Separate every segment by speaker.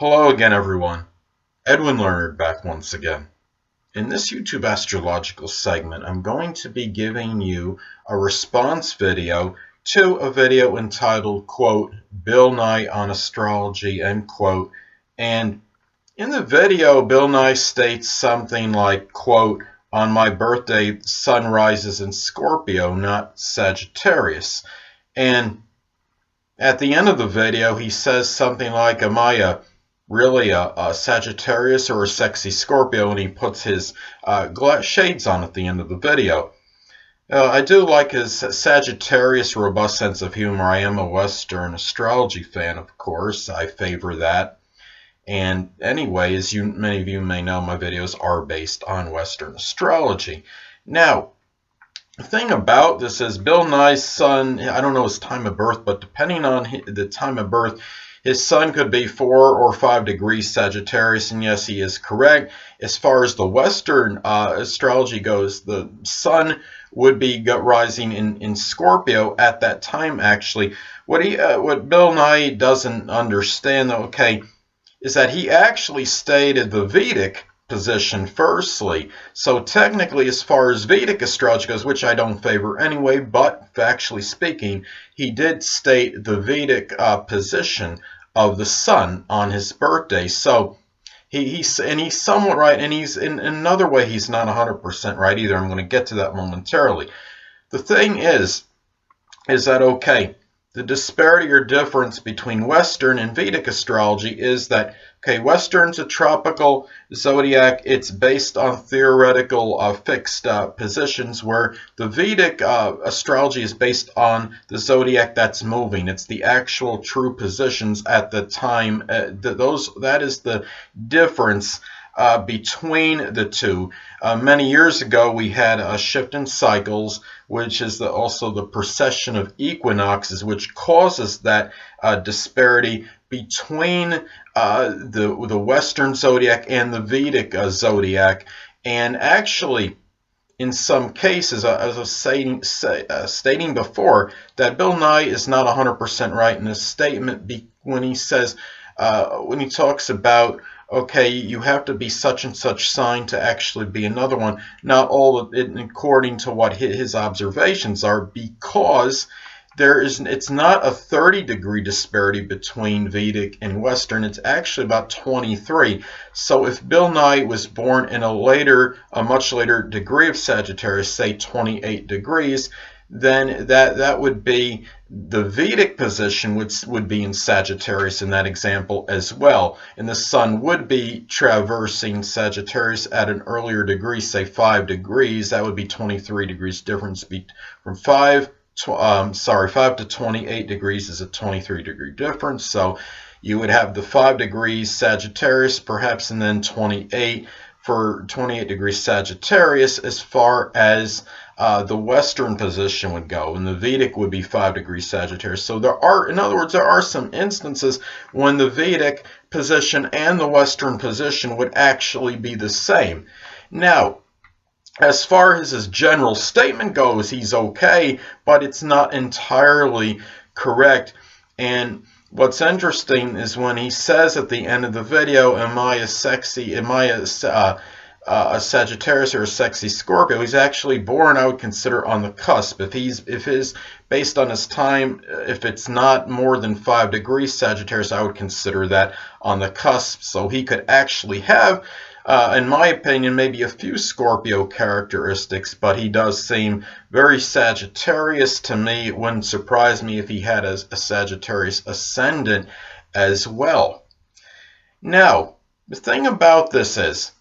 Speaker 1: Hello again, everyone. Edwin Learnard back once again. In this YouTube astrological segment, I'm going to be giving you a response video to a video entitled, quote, Bill Nye on Astrology, end quote. And in the video, Bill Nye states something like, quote, on my birthday, the sun rises in Scorpio, not Sagittarius. And at the end of the video, he says something like, am I really a Sagittarius or a sexy Scorpio? And he puts his shades on at the end of the video. I do like his Sagittarius robust sense of humor. I am a Western astrology fan, of course. I favor that. And anyway, as many of you may know, my videos are based on Western astrology. Now, the thing about this is Bill Nye's son, I don't know his time of birth, but depending on the time of birth, his sun could be 4 or 5 degrees Sagittarius, and yes, he is correct. As far as the Western astrology goes, the sun would be rising in Scorpio at that time, actually. What Bill Nye doesn't understand, though, okay, is that he actually stated the Vedic position firstly. So technically, as far as Vedic astrology goes, which I don't favor anyway, but factually speaking, he did state the Vedic position of the sun on his birthday. So he's somewhat right, and he's in another way he's not 100% right either. I'm going to get to that momentarily. The thing is that okay, the disparity or difference between Western and Vedic astrology is that, okay, Western's a tropical zodiac. It's based on theoretical fixed positions, where the Vedic astrology is based on the zodiac that's moving. It's the actual true positions at the time. That is the difference between the two. Many years ago, we had a shift in cycles, which is also the precession of equinoxes, which causes that disparity between the Western zodiac and the Vedic zodiac. And actually, in some cases, as I was stating before, that Bill Nye is not 100% right in his statement when he says, when he talks about, okay, you have to be such and such sign to actually be another one. Not all of it according to what his observations are, because it's not a 30-degree disparity between Vedic and Western. It's actually about 23. So if Bill Nye was born in a much later degree of Sagittarius, say 28 degrees, then that would be the Vedic position, which would be in Sagittarius in that example as well. And the sun would be traversing Sagittarius at an earlier degree, say 5 degrees. That would be 23 degrees difference from 5 to 28 degrees is a 23-degree difference. So you would have the 5 degrees Sagittarius perhaps, and then 28 for 28 degrees Sagittarius as far as the Western position would go, and the Vedic would be 5 degrees Sagittarius. So in other words, there are some instances when the Vedic position and the Western position would actually be the same. Now, as far as his general statement goes, he's okay, but it's not entirely correct. And what's interesting is when he says at the end of the video, am I a Sagittarius or a sexy Scorpio? He's actually born, I would consider, on the cusp. Based on his time, if it's not more than 5 degrees Sagittarius, I would consider that on the cusp. So he could actually have, in my opinion, maybe a few Scorpio characteristics, but he does seem very Sagittarius to me. It wouldn't surprise me if he had a Sagittarius ascendant as well. Now, the thing about this is,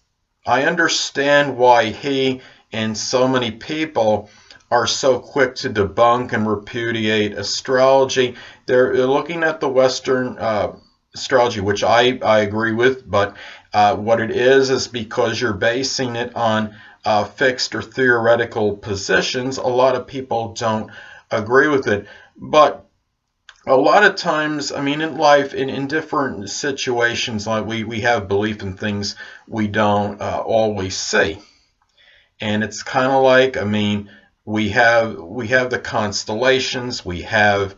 Speaker 1: I understand why he and so many people are so quick to debunk and repudiate astrology. They're looking at the Western astrology, which I agree with, but what it is because you're basing it on fixed or theoretical positions. A lot of people don't agree with it, but a lot of times, I mean, in life, in different situations, like we have belief in things we don't always see. And it's kind of like, I mean, we have the constellations, we have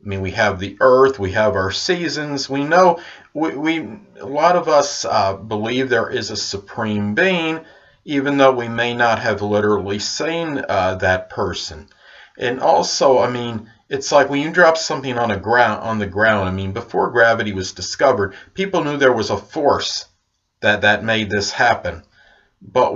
Speaker 1: mean, we have the earth, we have our seasons. We know, a lot of us believe there is a supreme being, even though we may not have literally seen that person. And also, I mean, it's like when you drop something on the ground. I mean, before gravity was discovered, people knew there was a force that made this happen, but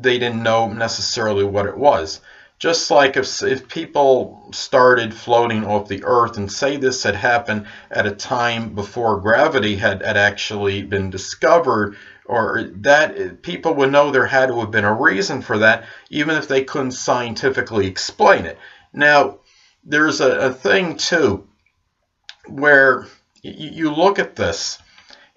Speaker 1: they didn't know necessarily what it was. Just like if people started floating off the earth, and say this had happened at a time before gravity had actually been discovered, or that, people would know there had to have been a reason for that, even if they couldn't scientifically explain it. Now, there's a thing too where you look at this,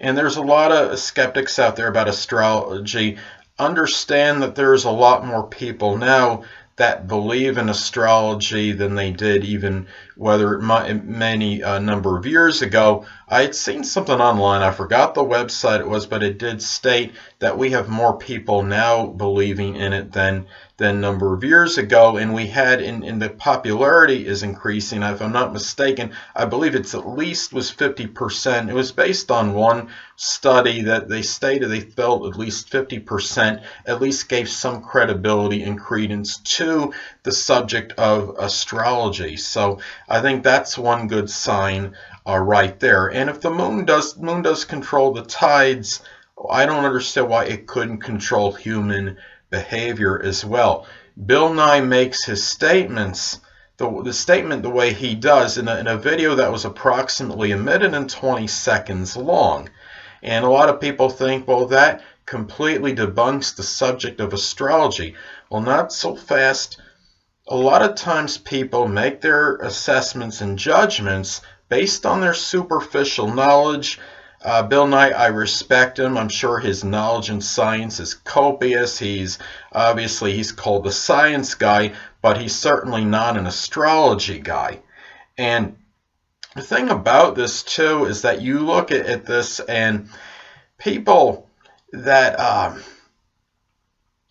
Speaker 1: and there's a lot of skeptics out there about astrology. Understand that there's a lot more people now that believe in astrology than they did even many number of years ago. I had seen something online, I forgot the website it was, but it did state that we have more people now believing in it than a number of years ago, and we had in the popularity is increasing. If I'm not mistaken, I believe it's at least was 50%. It was based on one study that they stated they felt at least 50% at least gave some credibility and credence to the subject of astrology. So I think that's one good sign right there. And if the moon does control the tides, I don't understand why it couldn't control human behavior as well. Bill Nye makes his statements, the statement the way he does in a video that was approximately a minute and 20 seconds long. And a lot of people think, well, that completely debunks the subject of astrology. Well, not so fast. A lot of times people make their assessments and judgments based on their superficial knowledge. Bill Nye, I respect him. I'm sure his knowledge in science is copious. He's called the science guy, but he's certainly not an astrology guy. And the thing about this too is that you look at this, and people that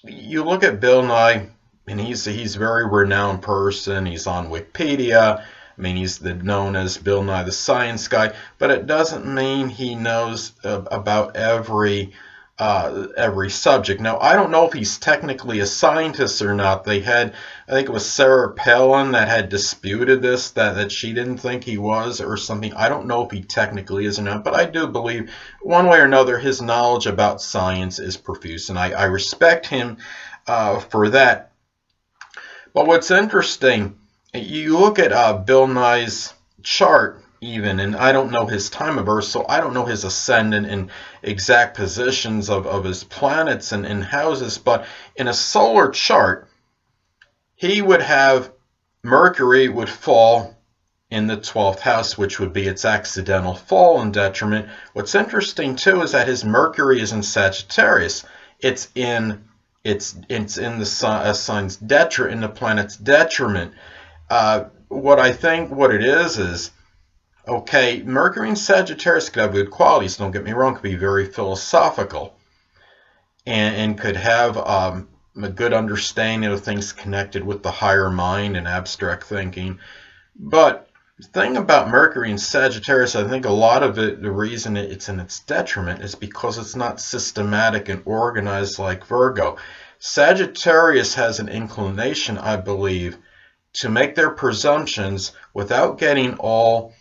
Speaker 1: you look at Bill Nye, and he's a very renowned person. He's on Wikipedia. I mean, he's known as Bill Nye the Science Guy, but it doesn't mean he knows about every subject. Now, I don't know if he's technically a scientist or not. I think it was Sarah Palin that had disputed this, that she didn't think he was or something. I don't know if he technically is or not, but I do believe one way or another his knowledge about science is profuse, and I respect him for that. But what's interesting, you look at Bill Nye's chart even, and I don't know his time of birth, so I don't know his ascendant and exact positions of his planets and houses, but in a solar chart, he would have Mercury would fall in the 12th house, which would be its accidental fall and detriment. What's interesting too is that his Mercury is in Sagittarius. It's in the signs detriment, in the planet's detriment. What I think what it is okay, Mercury in Sagittarius could have good qualities, don't get me wrong, could be very philosophical, and could have a good understanding of things connected with the higher mind and abstract thinking. But the thing about Mercury in Sagittarius, I think a lot of it, the reason it's in its detriment is because it's not systematic and organized like Virgo. Sagittarius has an inclination, I believe, to make their presumptions without getting all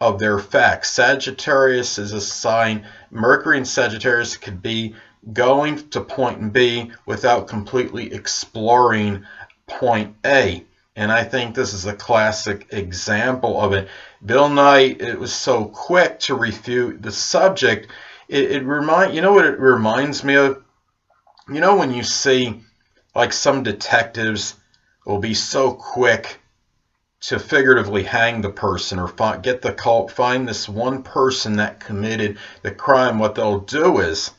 Speaker 1: of their facts. Sagittarius is a sign, Mercury in Sagittarius could be going to point B without completely exploring point A. And I think this is a classic example of it. Bill Nye, it was so quick to refute the subject. You know what it reminds me of? You know when you see like some detectives will be so quick to figuratively hang the person or get the cult, find this one person that committed the crime. What they'll do is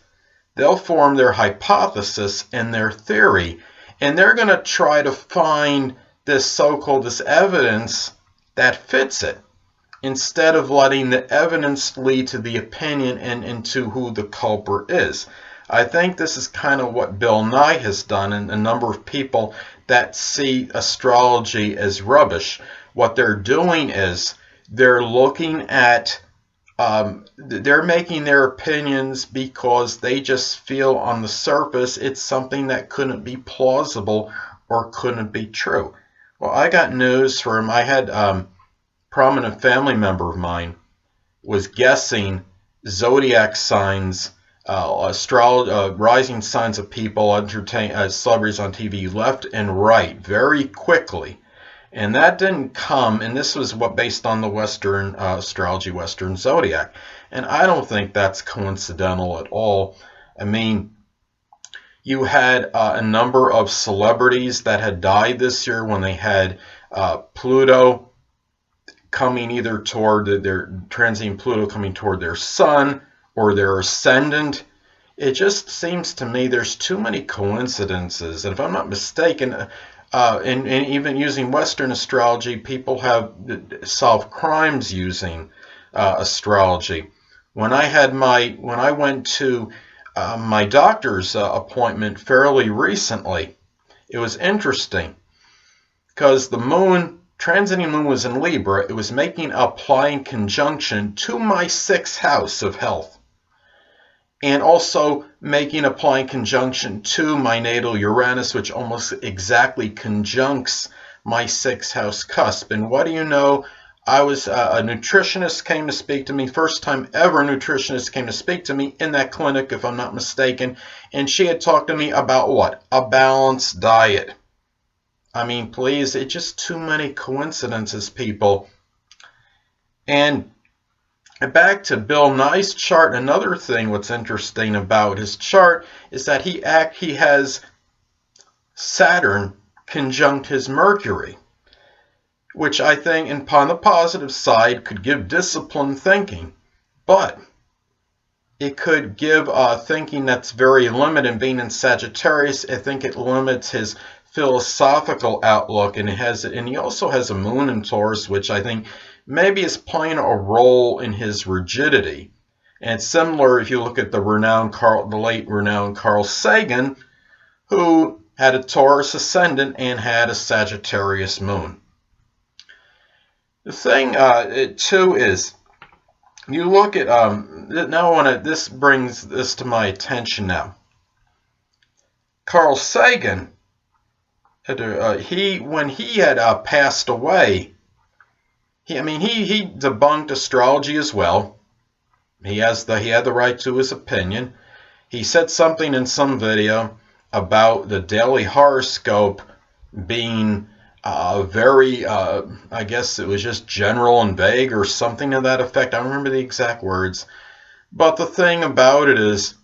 Speaker 1: they'll form their hypothesis and their theory, and they're going to try to find this evidence that fits it, instead of letting the evidence lead to the opinion and to who the culprit is. I think this is kind of what Bill Nye has done, and a number of people that see astrology as rubbish. What they're doing is They're looking at, they're making their opinions because they just feel on the surface it's something that couldn't be plausible or couldn't be true. Well, I got news for him. I had prominent family member of mine was guessing zodiac signs, rising signs of people, celebrities on TV left and right very quickly. And that didn't come, and this was based on the Western astrology, Western zodiac. And I don't think that's coincidental at all. I mean, you had a number of celebrities that had died this year when they had Pluto coming either toward their transiting Pluto coming toward their sun or their ascendant. It just seems to me there's too many coincidences. And if I'm not mistaken, and even using Western astrology, people have solved crimes using astrology. When I went to my doctor's appointment fairly recently, it was interesting because the moon, transiting moon, was in Libra. It was making a applying conjunction to my 6th house of health, and also making a applying conjunction to my natal Uranus, which almost exactly conjuncts my 6th house cusp. And what do you know? I was a nutritionist came to speak to me, first time ever a nutritionist came to speak to me in that clinic, if I'm not mistaken, and she had talked to me about what? A balanced diet. I mean, please, it's just too many coincidences, people. And back to Bill Nye's chart, another thing what's interesting about his chart is that he has Saturn conjunct his Mercury, which I think, upon the positive side, could give disciplined thinking, but it could give thinking that's very limited. Being in Sagittarius, I think it limits his philosophical outlook, and he also has a moon in Taurus, which I think maybe is playing a role in his rigidity. And it's similar if you look at the late renowned Carl Sagan, who had a Taurus ascendant and had a Sagittarius moon. The thing too is, you look at now. This brings this to my attention now. Carl Sagan, when he had passed away, he debunked astrology as well. He had the right to his opinion. He said something in some video about the daily horoscope being very, I guess it was just general and vague or something to that effect. I don't remember the exact words. But the thing about it is,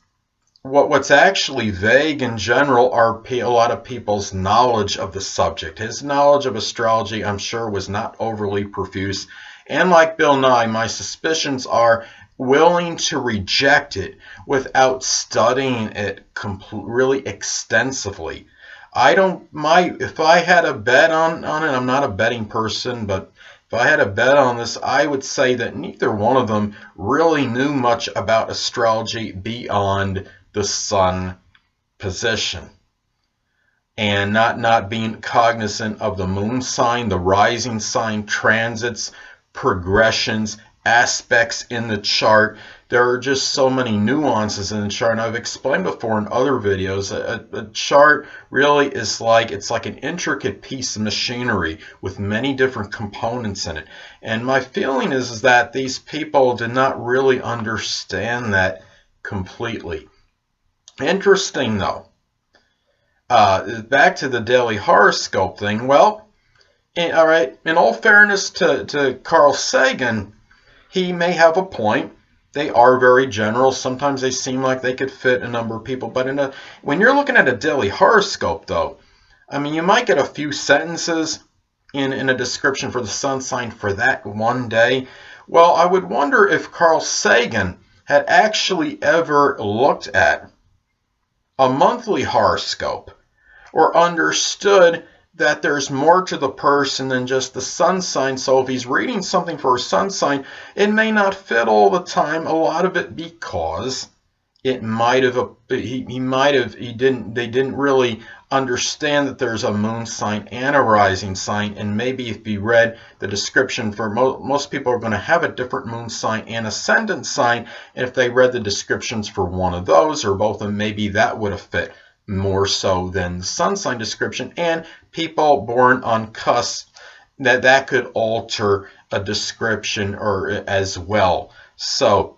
Speaker 1: what's actually vague in general are a lot of people's knowledge of the subject. His knowledge of astrology, I'm sure, was not overly profuse. And like Bill Nye, my suspicions are willing to reject it without studying it really extensively. If I had a bet on it, I'm not a betting person, but if I had a bet on this, I would say that neither one of them really knew much about astrology beyond the sun position, and not being cognizant of the moon sign, the rising sign, transits, progressions, aspects in the chart. There are just so many nuances in the chart, and I've explained before in other videos, a chart really is it's like an intricate piece of machinery with many different components in it. And my feeling is that these people did not really understand that completely. Interesting though. Back to the daily horoscope thing. Well, all right, in all fairness to Carl Sagan, he may have a point. They are very general. Sometimes they seem like they could fit a number of people. But when you're looking at a daily horoscope, though, I mean, you might get a few sentences in a description for the sun sign for that one day. Well, I would wonder if Carl Sagan had actually ever looked at a monthly horoscope or understood that there's more to the person than just the sun sign. So if he's reading something for a sun sign, it may not fit all the time, a lot of it because it might have they didn't really understand that there's a moon sign and a rising sign, and maybe if you read the description for most people are going to have a different moon sign and ascendant sign, and if they read the descriptions for one of those or both of them, maybe that would have fit more so than the sun sign description. And people born on cusp, that could alter a description or as well. So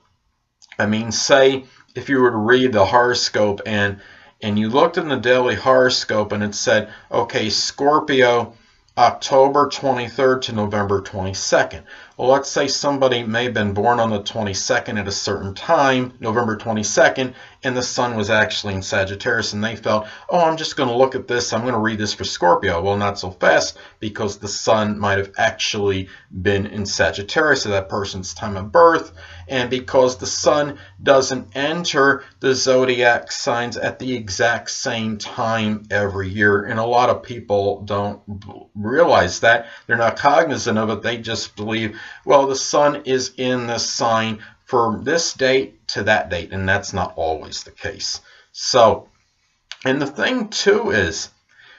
Speaker 1: I mean, say if you were to read the horoscope and you looked in the daily horoscope and it said, okay, Scorpio, October 23rd to November 22nd. Well, let's say somebody may have been born on the 22nd at a certain time, November 22nd, and the sun was actually in Sagittarius, and they felt, oh, I'm just going to look at this, I'm going to read this for Scorpio. Well, not so fast, because the sun might have actually been in Sagittarius at that person's time of birth, and because the sun doesn't enter the zodiac signs at the exact same time every year, and a lot of people don't realize that. They're not cognizant of it. They just believe, well, the sun is in the sign from this date to that date, and that's not always the case. So, and the thing too is,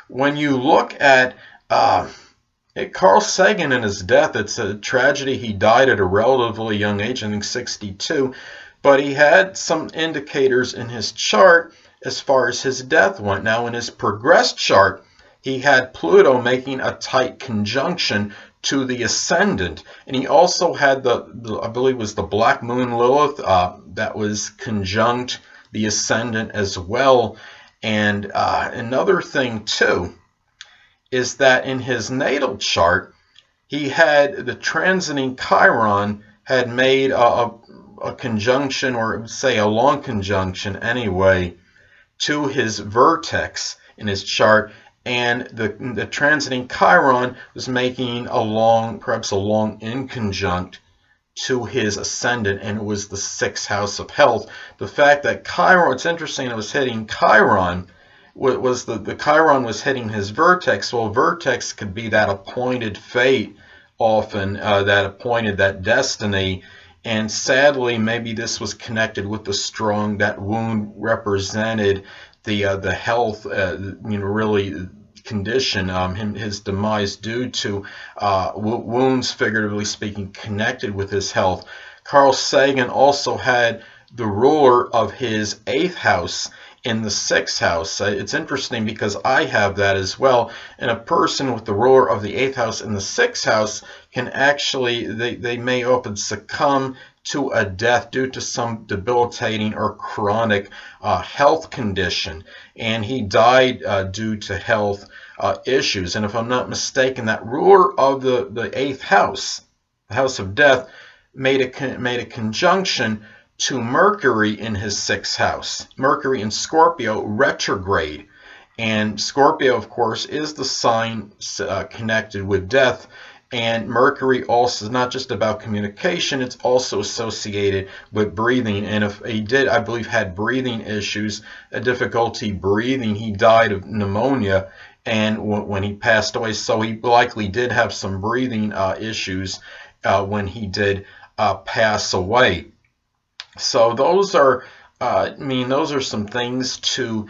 Speaker 1: when you look at Carl Sagan and his death, it's a tragedy. He died at a relatively young age, I think 62, but he had some indicators in his chart as far as his death went. Now, in his progressed chart, he had Pluto making a tight conjunction to the ascendant, and he also had the I believe it was the Black Moon Lilith that was conjunct the ascendant as well. And another thing too is that in his natal chart, he had the transiting Chiron had made a conjunction, or say a long conjunction anyway, to his vertex in his chart, and the transiting Chiron was making a long, perhaps a long inconjunct to his ascendant, and it was the 6th house of health. The fact that Chiron, it's interesting, it was hitting Chiron, was the Chiron was hitting his vertex. Well, vertex could be that appointed fate, often that appointed, that destiny. And sadly, maybe this was connected with the strong, that wound represented the health, really condition, his demise due to wounds, figuratively speaking, connected with his health. Carl Sagan also had the ruler of his 8th house in the 6th house. It's interesting because I have that as well. And a person with the ruler of the 8th house in the 6th house can actually, they may often succumb to a death due to some debilitating or chronic health condition. And he died due to health issues. And if I'm not mistaken, that ruler of the 8th house, the house of death, made a conjunction to Mercury in his 6th house. Mercury in Scorpio retrograde. And Scorpio, of course, is the sign connected with death. And Mercury also is not just about communication, it's also associated with breathing. And if he did, I believe, had breathing issues, a difficulty breathing, he died of pneumonia and when he passed away. So he likely did have some breathing issues when he did pass away. So those are, those are some things to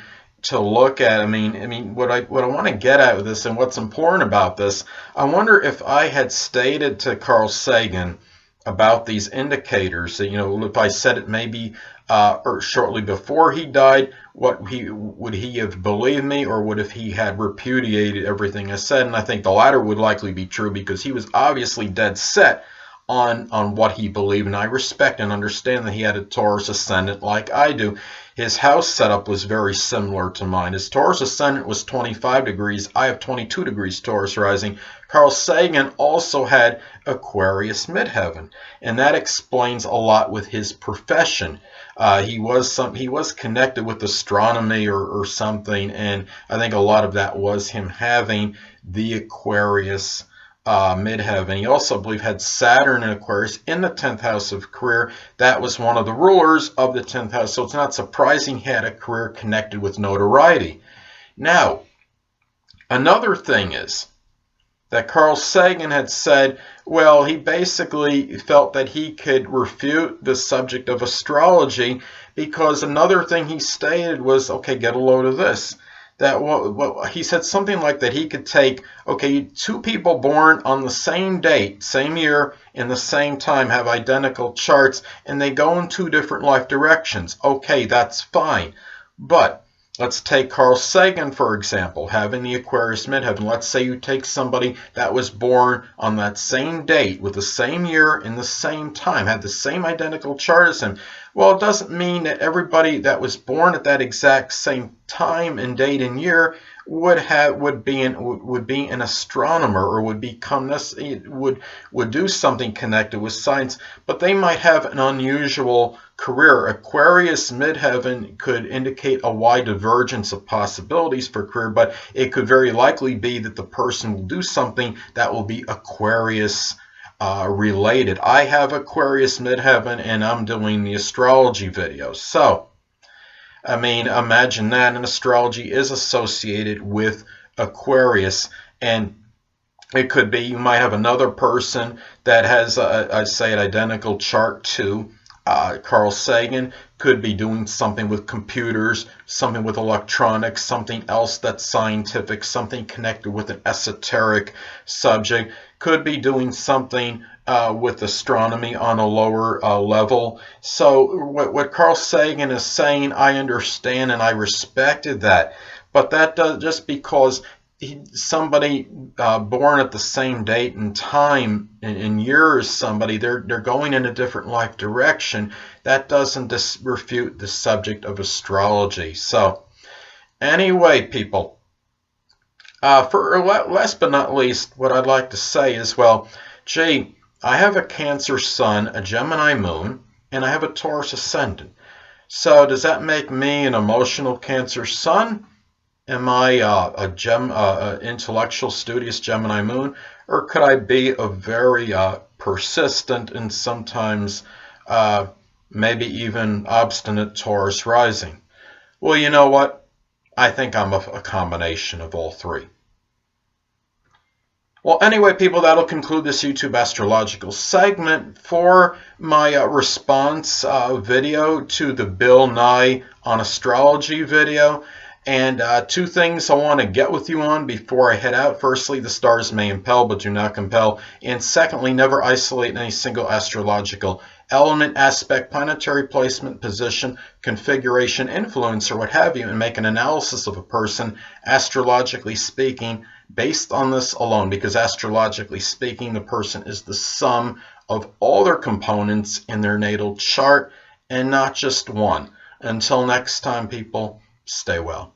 Speaker 1: look at. I mean, what I want to get at with this, and what's important about this, I wonder if I had stated to Carl Sagan about these indicators, that, if I said it maybe or shortly before he died, would he have believed me, or would if he had repudiated everything I said? And I think the latter would likely be true, because he was obviously dead set on what he believed, and I respect and understand that he had a Taurus ascendant like I do. His house setup was very similar to mine. His Taurus ascendant was 25 degrees. I have 22 degrees Taurus rising. Carl Sagan also had Aquarius midheaven, and that explains a lot with his profession. He was connected with astronomy or something, and I think a lot of that was him having the Aquarius midheaven. He also, I believe, had Saturn in Aquarius in the 10th house of career. That was one of the rulers of the 10th house, so it's not surprising he had a career connected with notoriety. Now, another thing is that Carl Sagan had said, well, he basically felt that he could refute the subject of astrology, because another thing he stated was, okay, get a load of this. That what he said something like that he could take, okay, two people born on the same date, same year, in the same time, have identical charts, and they go in two different life directions. Okay, that's fine. But let's take Carl Sagan, for example, having the Aquarius midheaven. Let's say you take somebody that was born on that same date with the same year in the same time, had the same identical chart as him. Well, it doesn't mean that everybody that was born at that exact same time and date and year would be an astronomer, or would do something connected with science, but they might have an unusual career. Aquarius midheaven could indicate a wide divergence of possibilities for career, but it could very likely be that the person will do something that will be Aquarius related. I have Aquarius midheaven, and I'm doing the astrology videos. So, I mean, imagine that. And astrology is associated with Aquarius, and it could be you might have another person that has, I'd say, an identical chart to Carl Sagan. Could be doing something with computers, something with electronics, something else that's scientific, something connected with an esoteric subject. Could be doing something with astronomy on a lower level. So what Carl Sagan is saying, I understand and I respected that. But that does, just because somebody born at the same date and time and year as somebody, they're going in a different life direction, that doesn't refute the subject of astrology. So anyway, people, for last but not least, what I'd like to say is, well, gee, I have a Cancer sun, a Gemini moon, and I have a Taurus ascendant. So does that make me an emotional Cancer sun? Am I a intellectual, studious Gemini moon? Or could I be a very persistent and sometimes maybe even obstinate Taurus rising? Well, you know what? I think I'm a combination of all three. Well, anyway, people, that'll conclude this YouTube astrological segment. For my response video to the Bill Nye on Astrology video. And two things I want to get with you on before I head out. Firstly, the stars may impel but do not compel. And secondly, never isolate any single astrological element, aspect, planetary placement, position, configuration, influence, or what have you, and make an analysis of a person, astrologically speaking, based on this alone. Because astrologically speaking, the person is the sum of all their components in their natal chart and not just one. Until next time, people, stay well.